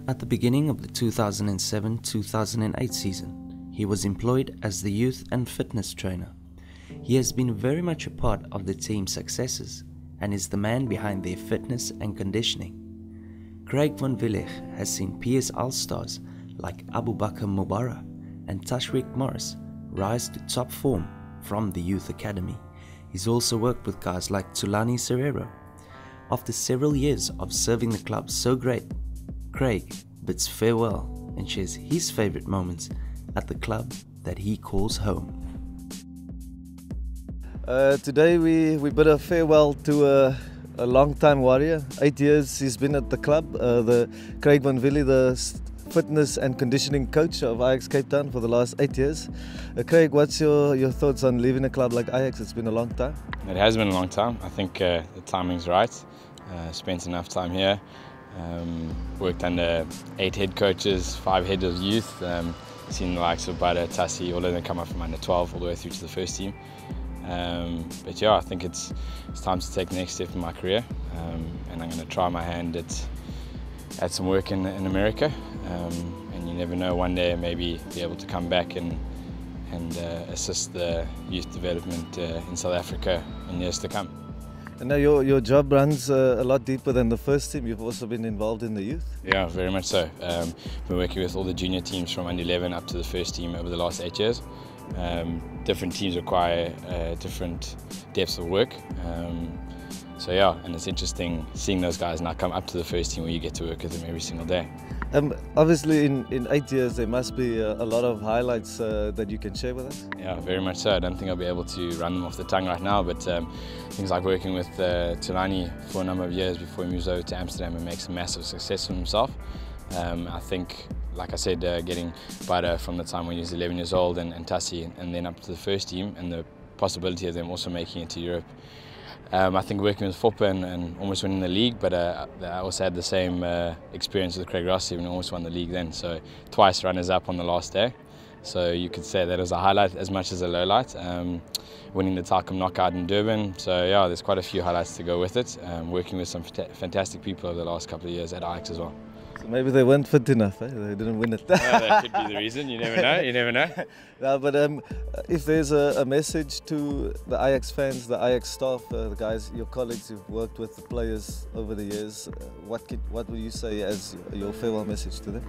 At the beginning of the 2007-2008 season, he was employed as the youth and fitness trainer. He has been very much a part of the team's successes and is the man behind their fitness and conditioning. Craig van Wieliegh has seen PS All-Stars like Abu Bakr Mubarak and Tashwiq Morris rise to top form from the youth academy. He's also worked with guys like Tulani Serrero. After several years of serving the club so great, Craig bids farewell and shares his favorite moments at the club that he calls home. Today we bid a farewell to a long-time warrior. 8 years he's been at the club. The Craig van Wieliegh, the fitness and conditioning coach of Ajax Cape Town for the last 8 years. Craig, what's your thoughts on leaving a club like Ajax? It's been a long time. It has been a long time. I think the timing's right. Spent enough time here. Worked under 8 head coaches, 5 heads of youth. Seen the likes of Bada, Tassi, all of them come up from under 12 all the way through to the first team. But yeah, I think it's time to take the next step in my career, and I'm going to try my hand at some work in America. And you never know, one day maybe be able to come back and assist the youth development in South Africa in years to come. And now your job runs a lot deeper than the first team. You've also been involved in the youth. Yeah, very much so. Been working with all the junior teams from under 11 up to the first team over the last 8 years. Different teams require different depths of work. So yeah, and it's interesting seeing those guys now come up to the first team where you get to work with them every single day. Obviously in 8 years there must be a lot of highlights that you can share with us. Yeah, very much so. I don't think I'll be able to run them off the tongue right now, but things like working with Tulani for a number of years before he moves over to Amsterdam and makes a massive success of himself. I think, like I said, getting Bada from the time when he was 11 years old and Tassi and then up to the first team, and the possibility of them also making it to Europe. I think working with Foppa and almost winning the league, but I also had the same experience with Craig Rossi when I almost won the league then. So twice runners-up on the last day. So you could say that was a highlight as much as a low light. Winning the Talcum knockout in Durban. So yeah, there's quite a few highlights to go with it. Working with some fantastic people over the last couple of years at Ajax as well. So maybe they weren't fit enough, eh? They didn't win it. Yeah, that could be the reason. You never know. You never know. No, but if there's a message to the Ajax fans, the Ajax staff, the guys, your colleagues who've worked with the players over the years, what would you say as your farewell message to them?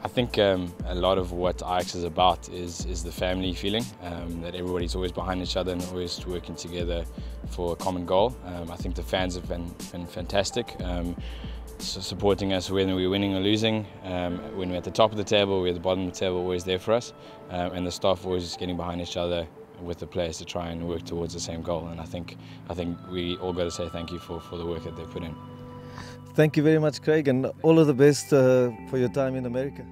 I think a lot of what Ajax is about is the family feeling, that everybody's always behind each other and always working together for a common goal. I think the fans have been fantastic. Supporting us whether we're winning or losing, when we're at the top of the table, we're at the bottom of the table, always there for us, and the staff always getting behind each other with the players to try and work towards the same goal. And I think we all got to say thank you for the work that they put in. Thank you very much, Craig, and all of the best for your time in America.